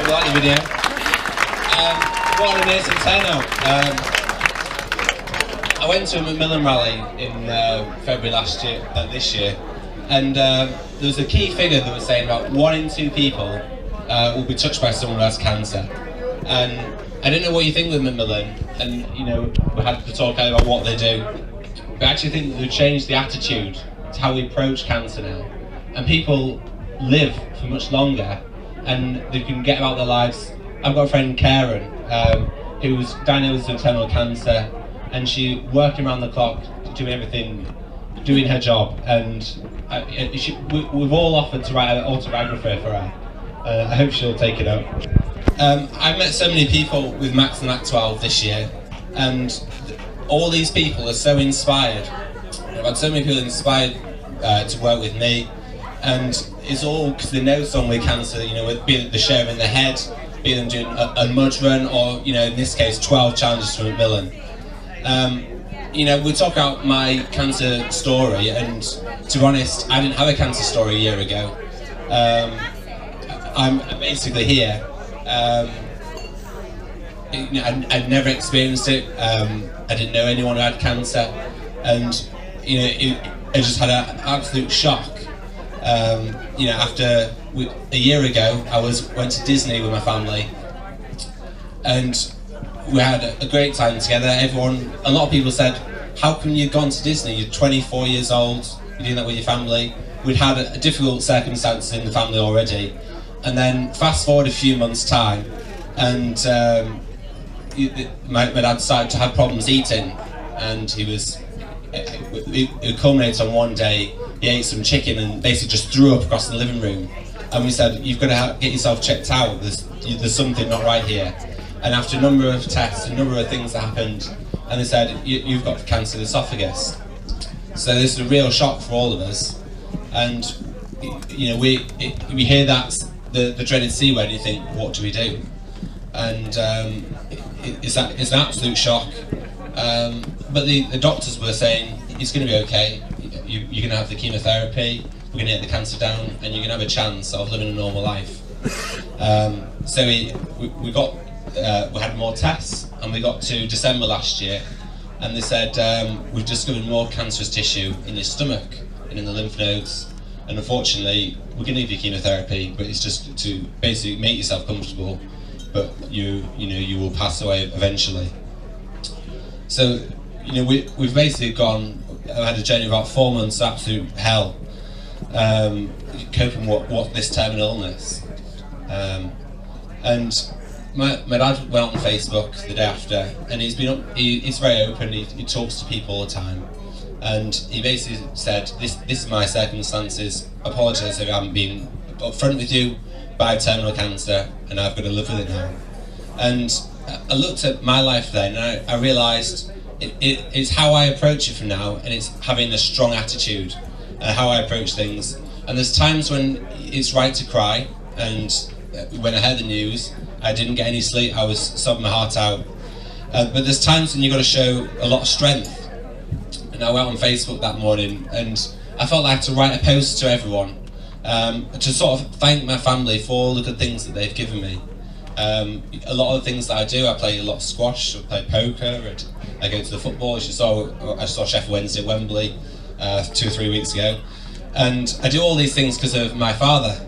we like the video. What an amazing turnout. I went to a Macmillan rally in February this year, and there was a key figure that was saying about 1 in 2 people will be touched by someone who has cancer. And I don't know what you think with Macmillan, and you know, we had the talk about what they do, but I actually think that they've changed the attitude to how we approach cancer now, and people live for much longer and they can get about their lives. I've got a friend, Karen, who was diagnosed with terminal cancer, and she working around the clock, doing everything, doing her job, and we've all offered to write an autobiography for her. I hope she'll take it up. I've met so many people with Max and Mac12 this year, and all these people are so inspired. I've had so many people inspired to work with me, and it's all because they know someone with cancer, you know, be it the share in the head, be them doing a mud run, or, you know, in this case, 12 challenges from Macmillan. You know, we talk about my cancer story, and to be honest, I didn't have a cancer story a year ago. I'm basically here. I'd never experienced it. I didn't know anyone who had cancer, and you know, I just had an absolute shock. You know, after a year ago, I went to Disney with my family, and we had a great time together. A lot of people said, "How come you've gone to Disney? You're 24 years old. You're doing that with your family." We'd had a difficult circumstances in the family already, and then fast forward a few months' time, and my dad started to have problems eating, and it culminated on one day he ate some chicken and basically just threw up across the living room, and we said, "You've got to get yourself checked out. There's something not right here." And after a number of tests, a number of things that happened, and they said, "You've got cancer of the esophagus." So this is a real shock for all of us, and you know, we hear that the dreaded C word, and you think, what do we do? And it's an absolute shock. But the doctors were saying, it's going to be okay. You're going to have the chemotherapy, we're going to get the cancer down, and you're going to have a chance of living a normal life. So we had more tests, and we got to December last year, and they said, we've discovered more cancerous tissue in your stomach and in the lymph nodes, and unfortunately we're going to give you chemotherapy, but it's just to basically make yourself comfortable, but you will pass away eventually. So you know, we've basically had a journey of about 4 months of absolute hell, coping with this terminal illness. And my dad went on Facebook the day after, and he's very open. He talks to people all the time, and he basically said, "This is my circumstances. I apologise if I haven't been upfront with you, but I have terminal cancer, and I've got to live with it now." And I looked at my life then, and I realised it's how I approach it from now, and it's having a strong attitude, how I approach things. And there's times when it's right to cry, and when I heard the news, I didn't get any sleep, I was sobbing my heart out. But there's times when you've got to show a lot of strength. And I went on Facebook that morning, and I felt like I had to write a post to everyone, to sort of thank my family for all the good things that they've given me. A lot of the things that I do, I play a lot of squash, I play poker, I go to the football. As you saw, I saw Sheffield Wednesday at Wembley 2 or 3 weeks ago, and I do all these things because of my father.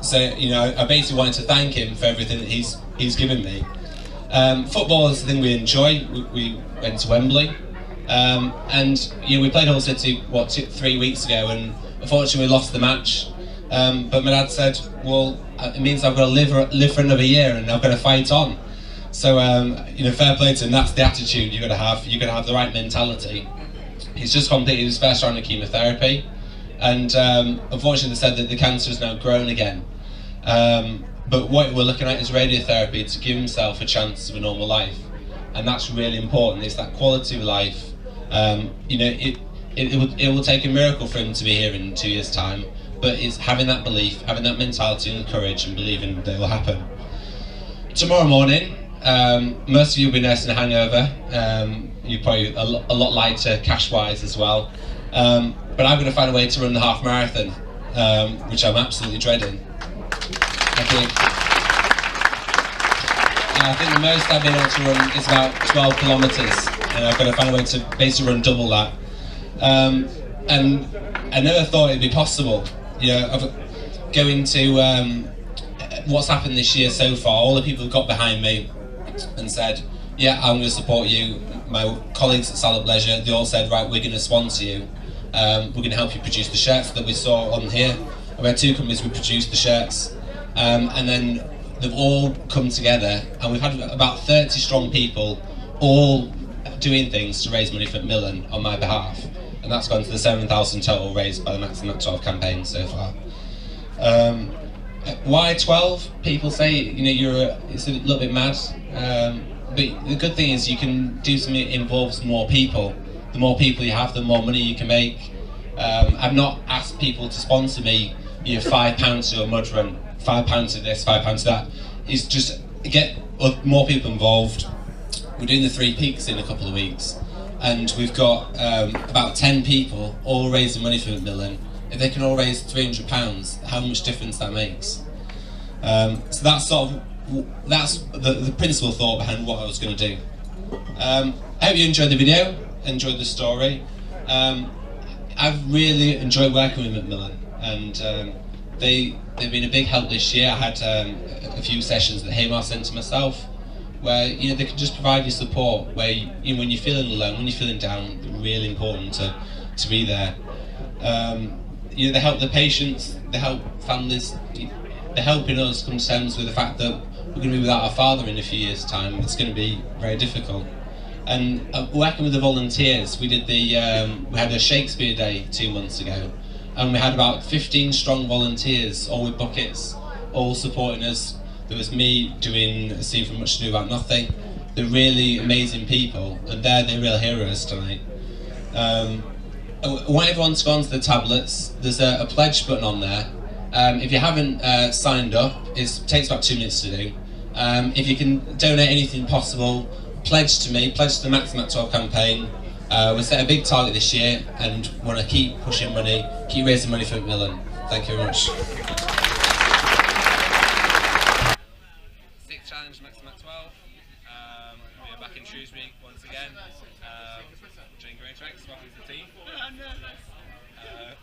So you know, I basically wanted to thank him for everything that he's given me. Football is the thing we enjoy. We went to Wembley, and you know, we played Hull City 3 weeks ago, and unfortunately we lost the match. But my dad said, "Well, it means I've got to live for another year, and I've got to fight on." So you know, fair play to him. That's the attitude you've got to have. You've got to have the right mentality. He's just completed his first round of chemotherapy, and unfortunately they said that the cancer has now grown again. But what we're looking at is radiotherapy to give himself a chance of a normal life, and that's really important. It's that quality of life. You know, it will take a miracle for him to be here in 2 years' time, but it's having that belief, having that mentality and courage, and believing that it will happen. Tomorrow morning, most of you will be nursing a hangover. You're probably a lot lighter cash-wise as well. But I'm going to find a way to run the half marathon, which I'm absolutely dreading. Thank you. I think the most I've been able to run is about 12 kilometres, and I've got to find a way to basically run double that. And I never thought it'd be possible. You know, going to what's happened this year so far, all the people who got behind me and said, yeah, I'm going to support you. My colleagues at Salop Leisure, they all said, right, we're going to sponsor you. We're going to help you produce the shirts that we saw on here. We had 2 companies who produced the shirts. And then they've all come together, and we've had about 30 strong people all doing things to raise money for Macmillan on my behalf. And that's gone to the 7,000 total raised by the MaxAndTheMac12 campaign so far. Why 12? People say, you know, it's a little bit mad. But the good thing is you can do something that involves more people. The more people you have, the more money you can make. I've not asked people to sponsor me, you know, £5 to a mud run, £5 to this, £5 to that. It's just get more people involved. We're doing the 3 peaks in a couple of weeks, and we've got about 10 people all raising money for Macmillan. If they can all raise £300, how much difference that makes. So that's sort of the principal thought behind what I was going to do. I hope you enjoyed the video, enjoyed the story. I've really enjoyed working with Macmillan, and they've been a big help this year. I had a few sessions that Hamar sent to myself, where they can just provide you support. Where when you're feeling alone, when you're feeling down, it's really important to be there. They help the patients, they help families, they're helping us come to terms with the fact that we're going to be without our father in a few years' time. It's going to be very difficult. And working with the volunteers, we had a Shakespeare Day 2 months ago, and we had about 15 strong volunteers, all with buckets, all supporting us. There was me doing a scene from Much Ado About Nothing. They're really amazing people, and they're the real heroes tonight. I want everyone to go onto the tablets. There's a pledge button on there. If you haven't signed up, it takes about 2 minutes to do. If you can donate anything possible, pledge to me, pledge to the MaxAndTheMac12 campaign. We set a big target this year and want to keep pushing money, keep raising money for Macmillan. Thank you very much. 6th challenge, MaxAndTheMac12. We are back in Shrewsbury once again. Jane Greatrex, welcome to the team. I'm nervous.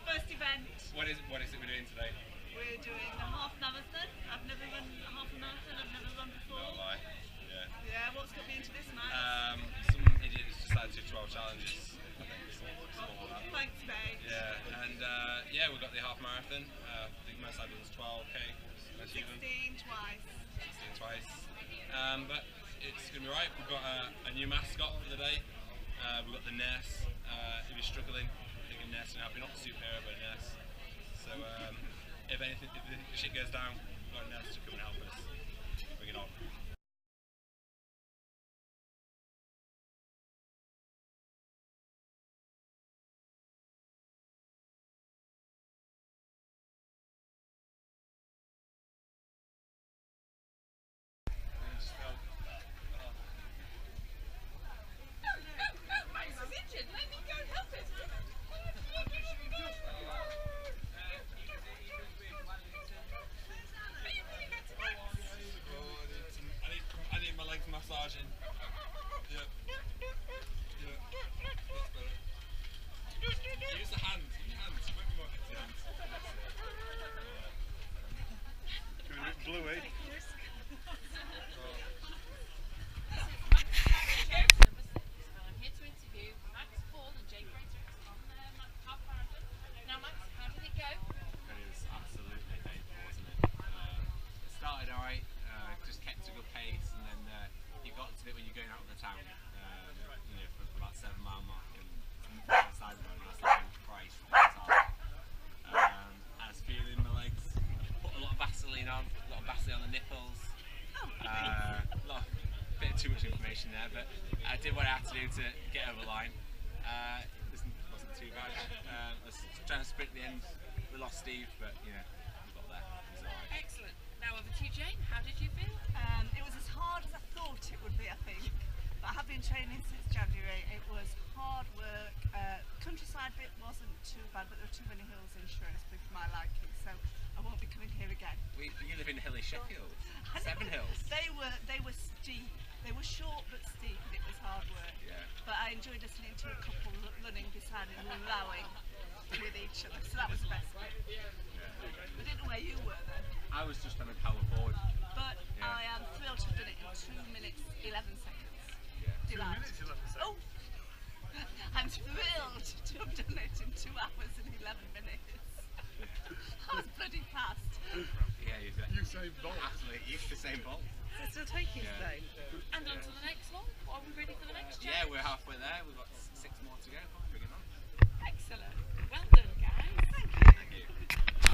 First event. What is it we're doing today? We're doing a half marathon. I've never run a half marathon. I've never run before. No lie. Yeah. Yeah. What's got me into this, Max? Some idiots decided to do 12 challenges. I think it's all that. Thanks, babe. Yeah, and yeah, we've got the half marathon. I think most I've done is 12k. 16 twice. 16 twice. But it's going to be right. We've got a new mascot for the day. We've got the nurse. If you're struggling, think of nurse and help. You're not a superhero, but a nurse. So if anything, if the shit goes down, we've got a nurse to come and help us. Bring it on. Massaging. Yeah. Yeah. That's better. Use the hands. Use your hands. Maybe more the hands. Going a bit blue, eh? I'm here to interview Max Paul and Jane Greatrex on the half marathon. Now, Max, how did it go? It was absolutely painful, wasn't it? It started alright, just kept a good pace, and then you got to it when you're going out of the town, for about 7 mile mark, and on the side of the road, and I was thinking, Christ, that's hard. I was feeling my legs, put a lot of Vaseline on, the nipples, a bit of too much information there, but I did what I had to do to get over the line. This wasn't too bad. I was trying to sprint at the end, we lost Steve, but we got there, it was alright. Excellent. Now over to you, Jane. How did you feel? It was as hard as I thought it would be, I think. But I have been training since January. It was hard work, countryside bit wasn't too bad, but there were too many hills in Shrewsbury for my liking, so I won't be coming here again. You live in hilly Sheffield. I know. 7 hills. They were steep. They were short but steep, and it was hard work. Yeah. But I enjoyed listening to a couple running beside and rowing with each other, so that was the best bit. I didn't know where you were then. I was just on a power forward. But I am thrilled to have done it in 2 minutes 11 seconds. Yeah. Delighted. 2 minutes, 11 seconds. Oh, I'm thrilled to have done it in 2 hours and 11 minutes. That was bloody fast. Yeah, Usain Bolt. Absolutely, Usain Bolt. It's still taking Yeah. today. And on to the next one. Are we ready for the next challenge? Yeah, we're halfway there. We've got 6 more to go. Bring it on. Excellent. Well done.